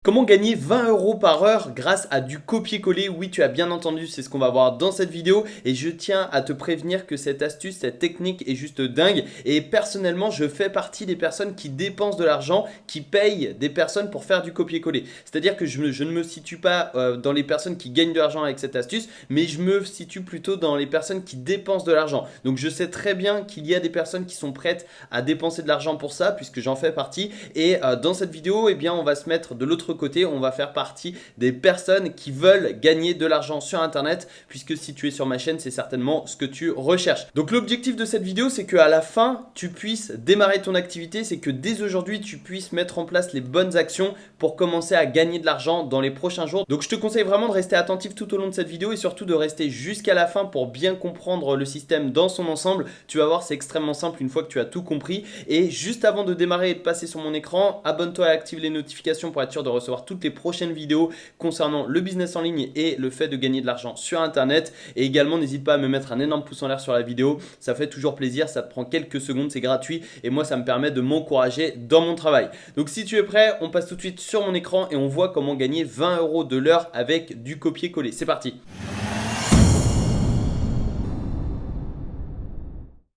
Comment gagner 20 € par heure grâce à du copier-coller? Oui, tu as bien entendu, c'est ce qu'on va voir dans cette vidéo et je tiens à te prévenir que cette astuce, cette technique est juste dingue et personnellement, je fais partie des personnes qui dépensent de l'argent, qui payent des personnes pour faire du copier-coller. C'est-à-dire que je ne me situe pas dans les personnes qui gagnent de l'argent avec cette astuce, mais je me situe plutôt dans les personnes qui dépensent de l'argent. Donc je sais très bien qu'il y a des personnes qui sont prêtes à dépenser de l'argent pour ça, puisque j'en fais partie. Et dans cette vidéo, eh bien, on va se mettre de l'autre côté, on va faire partie des personnes qui veulent gagner de l'argent sur internet, puisque si tu es sur ma chaîne, c'est certainement ce que tu recherches. Donc l'objectif de cette vidéo, c'est qu'à la fin, tu puisses démarrer ton activité, c'est que dès aujourd'hui, tu puisses mettre en place les bonnes actions pour commencer à gagner de l'argent dans les prochains jours. Donc je te conseille vraiment de rester attentif tout au long de cette vidéo et surtout de rester jusqu'à la fin pour bien comprendre le système dans son ensemble. Tu vas voir, c'est extrêmement simple une fois que tu as tout compris. Et juste avant de démarrer et de passer sur mon écran, abonne-toi et active les notifications pour être sûr de recevoir toutes les prochaines vidéos concernant le business en ligne et le fait de gagner de l'argent sur internet. Et également, n'hésite pas à me mettre un énorme pouce en l'air sur la vidéo, ça fait toujours plaisir, ça te prend quelques secondes, c'est gratuit et moi ça me permet de m'encourager dans mon travail. Donc si tu es prêt, on passe tout de suite sur mon écran et on voit comment gagner 20 € de l'heure avec du copier-coller. C'est parti!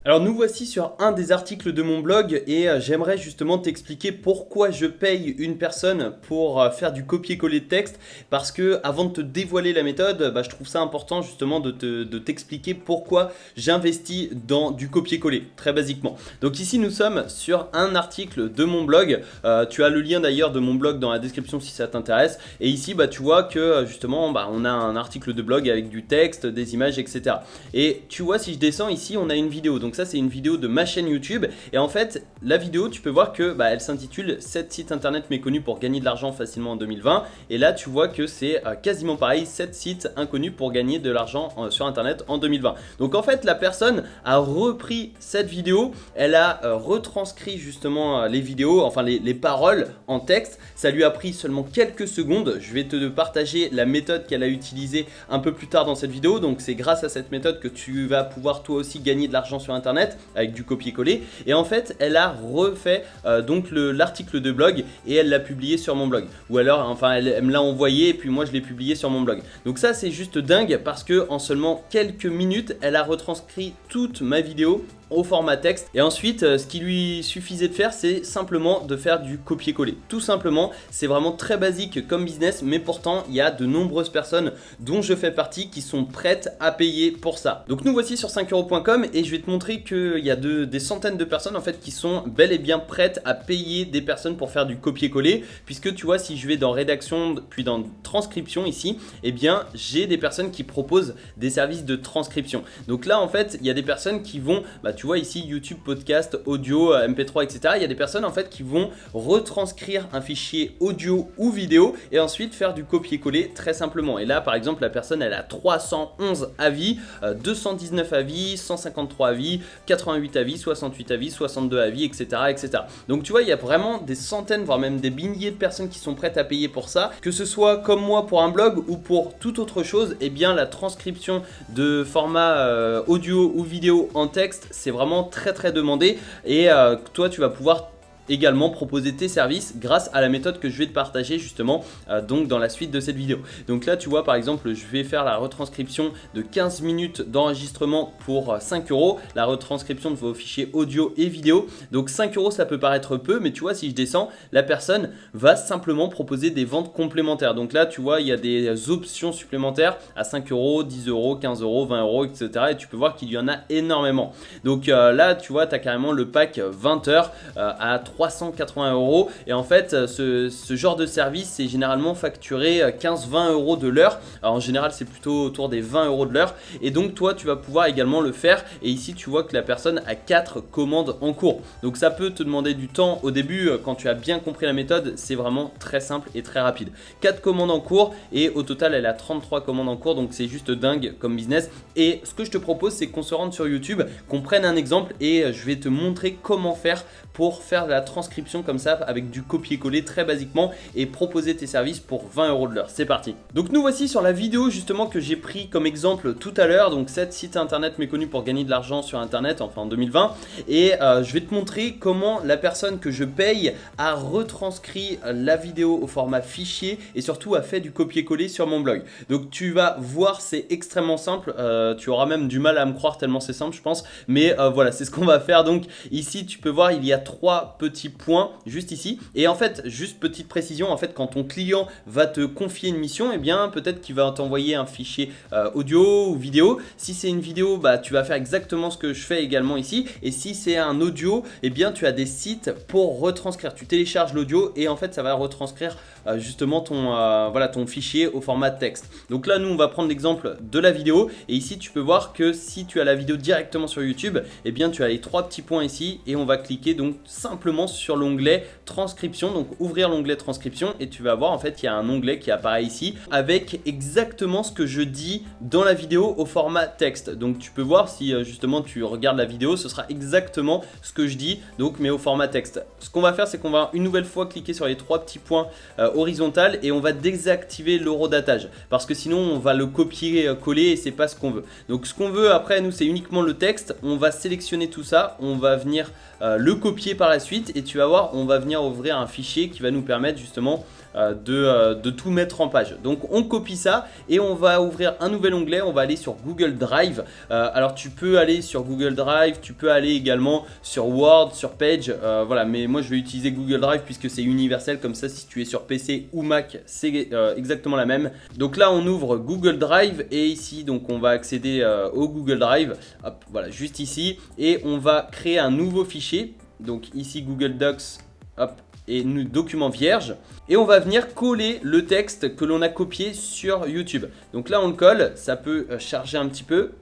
Alors nous voici sur un des articles de mon blog et j'aimerais justement t'expliquer pourquoi je paye une personne pour faire du copier-coller de texte, parce que avant de te dévoiler la méthode, je trouve ça important justement de t'expliquer pourquoi j'investis dans du copier-coller, très basiquement. Donc ici nous sommes sur un article de mon blog, tu as le lien d'ailleurs de mon blog dans la description si ça t'intéresse, et ici tu vois que justement on a un article de blog avec du texte, des images, etc. Et tu vois, si je descends ici, on a une vidéo. Donc ça, c'est une vidéo de ma chaîne YouTube et en fait la vidéo, tu peux voir que elle s'intitule 7 sites internet méconnus pour gagner de l'argent facilement en 2020 et là tu vois que c'est quasiment pareil, 7 sites inconnus pour gagner de l'argent sur internet en 2020. Donc en fait la personne a repris cette vidéo, elle a retranscrit justement les vidéos, enfin les paroles en texte. Ça lui a pris seulement quelques secondes. Je vais te partager la méthode qu'elle a utilisée un peu plus tard dans cette vidéo. Donc c'est grâce à cette méthode que tu vas pouvoir toi aussi gagner de l'argent sur internet avec du copier-coller. Et en fait elle a refait donc l'article de blog et elle l'a publié sur mon blog, ou alors enfin elle me l'a envoyé et puis moi je l'ai publié sur mon blog. Donc ça c'est juste dingue parce que en seulement quelques minutes elle a retranscrit toute ma vidéo au format texte et ensuite ce qui lui suffisait de faire, c'est simplement de faire du copier-coller, tout simplement. C'est vraiment très basique comme business, mais pourtant il y a de nombreuses personnes dont je fais partie qui sont prêtes à payer pour ça. Donc nous voici sur 5euros.com et je vais te montrer qu'il y a des centaines de personnes en fait qui sont bel et bien prêtes à payer des personnes pour faire du copier-coller, puisque tu vois, si je vais dans rédaction puis dans transcription ici, eh bien j'ai des personnes qui proposent des services de transcription. Donc là en fait il y a des personnes qui vont, tu vois ici YouTube, podcast, audio, MP3, etc. Il y a des personnes en fait qui vont retranscrire un fichier audio ou vidéo et ensuite faire du copier-coller très simplement. Et là par exemple la personne elle a 311 avis, 219 avis, 153 avis, 88 avis, 68 avis, 62 avis, etc., etc. Donc tu vois, il y a vraiment des centaines, voire même des milliers de personnes qui sont prêtes à payer pour ça. Que ce soit comme moi pour un blog ou pour toute autre chose, eh bien la transcription de format audio ou vidéo en texte, c'est vraiment très demandé et toi tu vas pouvoir également proposer tes services grâce à la méthode que je vais te partager justement donc dans la suite de cette vidéo. Donc là tu vois par exemple je vais faire la retranscription de 15 minutes d'enregistrement pour 5 €, la retranscription de vos fichiers audio et vidéo. Donc 5 € ça peut paraître peu, mais tu vois si je descends, la personne va simplement proposer des ventes complémentaires. Donc là tu vois il y a des options supplémentaires à 5 €, 10 €, 15 €, 20 €, etc. Et tu peux voir qu'il y en a énormément. Donc là tu vois tu as carrément le pack 20 heures à 380 € et en fait ce genre de service c'est généralement facturé 15-20 € de l'heure. En général c'est plutôt autour des 20 € de l'heure et donc toi tu vas pouvoir également le faire et ici tu vois que la personne a 4 commandes en cours. Donc ça peut te demander du temps au début quand tu as bien compris la méthode, c'est vraiment très simple et très rapide. 4 commandes en cours et au total elle a 33 commandes en cours, donc c'est juste dingue comme business. Et ce que je te propose c'est qu'on se rende sur YouTube, qu'on prenne un exemple et je vais te montrer comment faire pour faire de la transcription comme ça avec du copier-coller très basiquement et proposer tes services pour 20 € de l'heure. C'est parti. Donc nous voici sur la vidéo justement que j'ai pris comme exemple tout à l'heure. Donc 7 sites internet méconnus pour gagner de l'argent sur internet, enfin en 2020. Et je vais te montrer comment la personne que je paye a retranscrit la vidéo au format fichier et surtout a fait du copier-coller sur mon blog. Donc tu vas voir, c'est extrêmement simple. Tu auras même du mal à me croire tellement c'est simple je pense. Mais voilà, c'est ce qu'on va faire. Donc ici tu peux voir, il y a 3 petits points juste ici. Et en fait, juste petite précision, en fait quand ton client va te confier une mission, eh bien peut-être qu'il va t'envoyer un fichier audio ou vidéo. Si c'est une vidéo, bah tu vas faire exactement ce que je fais également ici. Et si c'est un audio, eh bien tu as des sites pour retranscrire. Tu télécharges l'audio et en fait ça va retranscrire justement ton fichier au format texte. Donc là nous on va prendre l'exemple de la vidéo et ici tu peux voir que si tu as la vidéo directement sur YouTube, eh bien tu as les 3 petits points ici et on va cliquer donc simplement sur l'onglet transcription. Donc ouvrir l'onglet transcription et tu vas voir en fait il y a un onglet qui apparaît ici avec exactement ce que je dis dans la vidéo au format texte. Donc tu peux voir si justement tu regardes la vidéo, ce sera exactement ce que je dis donc mais au format texte. Ce qu'on va faire c'est qu'on va une nouvelle fois cliquer sur les 3 petits points horizontales et on va désactiver l'horodatage parce que sinon on va le copier-coller et c'est pas ce qu'on veut. Donc ce qu'on veut après nous c'est uniquement le texte. On va sélectionner tout ça, on va venir le copier par la suite et tu vas voir on va venir ouvrir un fichier qui va nous permettre justement de tout mettre en page. Donc on copie ça et on va ouvrir un nouvel onglet, on va aller sur Google Drive. Alors tu peux aller sur Google Drive, tu peux aller également sur Word, sur Page, voilà, mais moi je vais utiliser Google Drive puisque c'est universel, comme ça si tu es sur PC ou Mac c'est exactement la même. Donc là on ouvre Google Drive et ici donc on va accéder au Google Drive, hop, voilà, juste ici, et on va créer un nouveau fichier, donc ici Google Docs, hop, et document vierge, et on va venir coller le texte que l'on a copié sur YouTube. Donc là on le colle, ça peut charger un petit peu.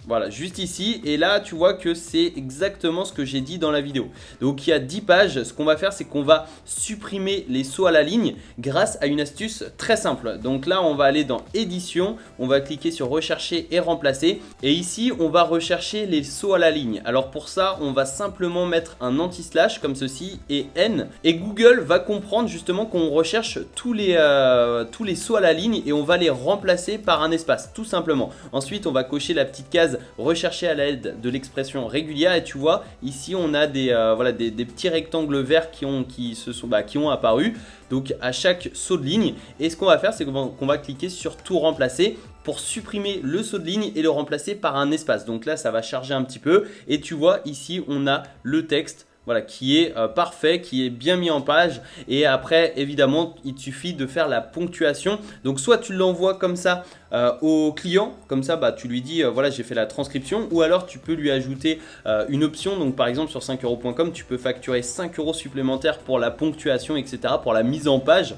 Voilà, juste ici, et là tu vois que c'est exactement ce que j'ai dit dans la vidéo. Donc il y a 10 pages, ce qu'on va faire c'est qu'on va supprimer les sauts à la ligne grâce à une astuce très simple. Donc là on va aller dans édition, on va cliquer sur rechercher et remplacer, et ici on va rechercher les sauts à la ligne. Alors pour ça on va simplement mettre un anti-slash comme ceci et N, et Google va comprendre justement qu'on recherche tous les sauts à la ligne et on va les remplacer par un espace tout simplement. Ensuite on va cocher la petite case rechercher à l'aide de l'expression régulière et tu vois ici on a des petits rectangles verts qui ont apparu donc à chaque saut de ligne, et ce qu'on va faire c'est qu'on va cliquer sur tout remplacer pour supprimer le saut de ligne et le remplacer par un espace. Donc là ça va charger un petit peu et tu vois ici on a le texte, voilà, qui est parfait, qui est bien mis en page. Et après évidemment il te suffit de faire la ponctuation. Donc soit tu l'envoies comme ça au client, comme ça bah, tu lui dis voilà j'ai fait la transcription, ou alors tu peux lui ajouter une option. Donc par exemple sur 5euros.com tu peux facturer 5 € supplémentaires pour la ponctuation etc, pour la mise en page.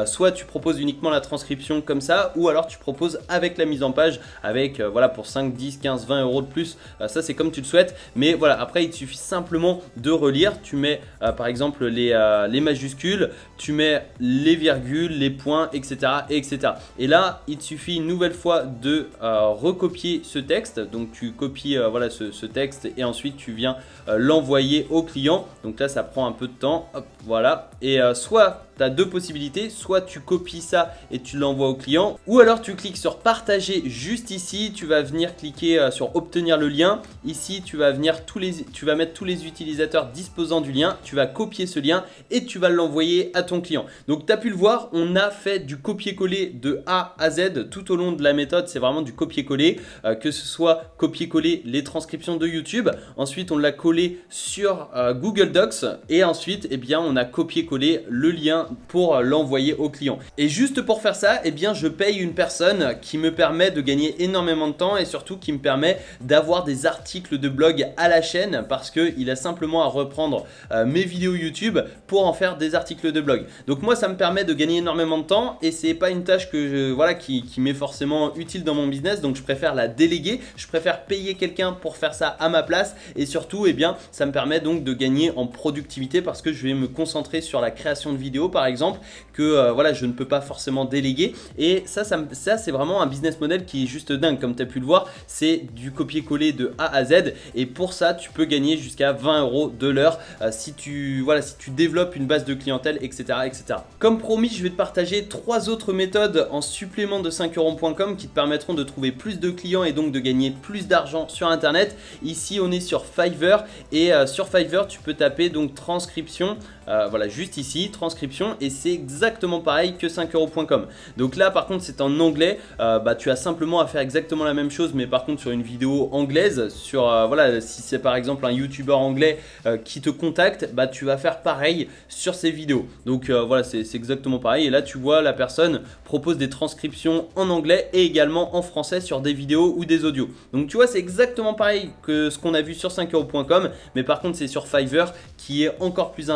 Soit tu proposes uniquement la transcription comme ça, ou alors tu proposes avec la mise en page avec voilà pour 5, 10, 15, 20 € de plus, ça c'est comme tu le souhaites. Mais voilà, après il te suffit simplement de relire. Tu mets par exemple les majuscules, tu mets les virgules, les points, etc., etc. Et là il te suffit une nouvelle fois de recopier ce texte. Donc tu copies voilà ce texte et ensuite tu viens l'envoyer au client. Donc là ça prend un peu de temps, hop, voilà. Et soit tu as 2 possibilités, soit tu copies ça et tu l'envoies au client, ou alors tu cliques sur partager juste ici, tu vas venir cliquer sur obtenir le lien. Ici tu vas mettre tous les utilisateurs disposant du lien, tu vas copier ce lien et tu vas l'envoyer à ton client. Donc tu as pu le voir, on a fait du copier-coller de A à Z tout au long de la méthode. C'est vraiment du copier-coller, que ce soit copier-coller les transcriptions de YouTube, ensuite on l'a collé sur Google Docs, et ensuite eh bien on a copié-collé le lien pour l'envoyer au client. Et juste pour faire ça, eh bien je paye une personne qui me permet de gagner énormément de temps et surtout qui me permet d'avoir des articles de blog à la chaîne, parce qu'il a simplement à reprendre mes vidéos YouTube pour en faire des articles de blog. Donc moi ça me permet de gagner énormément de temps et c'est pas une tâche qui m'est forcément utile dans mon business, donc je préfère la déléguer, je préfère payer quelqu'un pour faire ça à ma place, et surtout eh bien ça me permet donc de gagner en productivité parce que je vais me concentrer sur la création de vidéos par exemple que voilà, je ne peux pas forcément déléguer. Et ça c'est vraiment un business model qui est juste dingue. Comme tu as pu le voir, c'est du copier-coller de A à Z. Et pour ça, tu peux gagner jusqu'à 20 € de l'heure si tu développes une base de clientèle, etc., etc. Comme promis, je vais te partager 3 autres méthodes en supplément de 5euros.com qui te permettront de trouver plus de clients et donc de gagner plus d'argent sur internet. Ici on est sur Fiverr et sur Fiverr tu peux taper donc transcription, voilà, juste ici transcription, et c'est exactement pareil que 5euros.com. donc là par contre c'est en anglais, tu as simplement à faire exactement la même chose mais par contre sur une vidéo anglaise. Sur voilà, si c'est par exemple un youtubeur anglais qui te contacte, tu vas faire pareil sur ses vidéos. Donc voilà, c'est exactement pareil. Et là tu vois, la personne propose des transcriptions en anglais et également en français sur des vidéos ou des audios. Donc tu vois, c'est exactement pareil que ce qu'on a vu sur 5euros.com, mais par contre c'est sur Fiverr qui est encore plus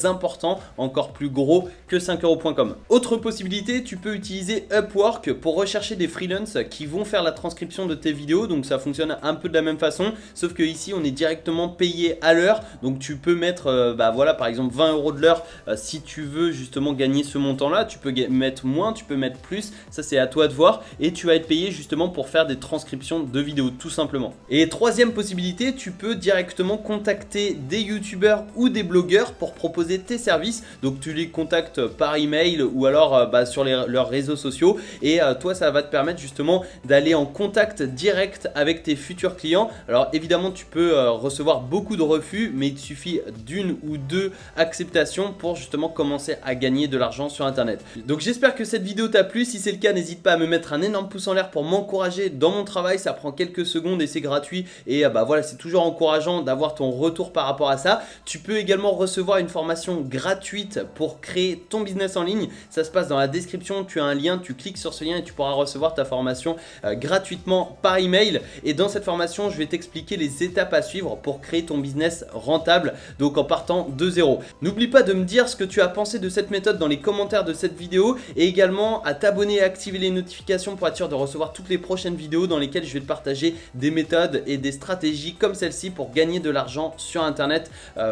important, encore plus gros que 5euros.com. Autre possibilité, tu peux utiliser Upwork pour rechercher des freelances qui vont faire la transcription de tes vidéos. Donc ça fonctionne un peu de la même façon, sauf que ici on est directement payé à l'heure. Donc tu peux mettre voilà, par exemple 20 € de l'heure si tu veux justement gagner ce montant là. Tu peux mettre moins, tu peux mettre plus, ça c'est à toi de voir, et tu vas être payé justement pour faire des transcriptions de vidéos tout simplement. Et troisième possibilité, tu peux directement contacter des youtubeurs ou des blogueurs pour proposer tes services. Donc tu les contactes par email ou alors sur leurs réseaux sociaux, et toi ça va te permettre justement d'aller en contact direct avec tes futurs clients. Alors évidemment tu peux recevoir beaucoup de refus, mais il suffit d'une ou deux acceptations pour justement commencer à gagner de l'argent sur internet. Donc j'espère que cette vidéo t'a plu. Si c'est le cas, n'hésite pas à me mettre un énorme pouce en l'air pour m'encourager dans mon travail. Ça prend quelques secondes et c'est gratuit, et voilà, c'est toujours encourageant d'avoir ton retour par rapport à ça. Tu peux également recevoir une formation gratuite pour créer ton business en ligne. Ça se passe dans la description, tu as un lien, tu cliques sur ce lien et tu pourras recevoir ta formation gratuitement par email. Et dans cette formation, je vais t'expliquer les étapes à suivre pour créer ton business rentable, donc en partant de zéro. N'oublie pas de me dire ce que tu as pensé de cette méthode dans les commentaires de cette vidéo, et également à t'abonner et activer les notifications pour être sûr de recevoir toutes les prochaines vidéos dans lesquelles je vais te partager des méthodes et des stratégies comme celle-ci pour gagner de l'argent sur internet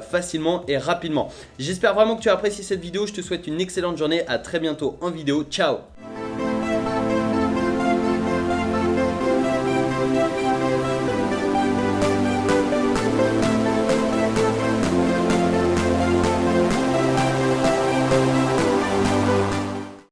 facilement et rapidement. J'espère vraiment que tu as apprécié cette vidéo. Je te souhaite une excellente journée. À très bientôt en vidéo. Ciao.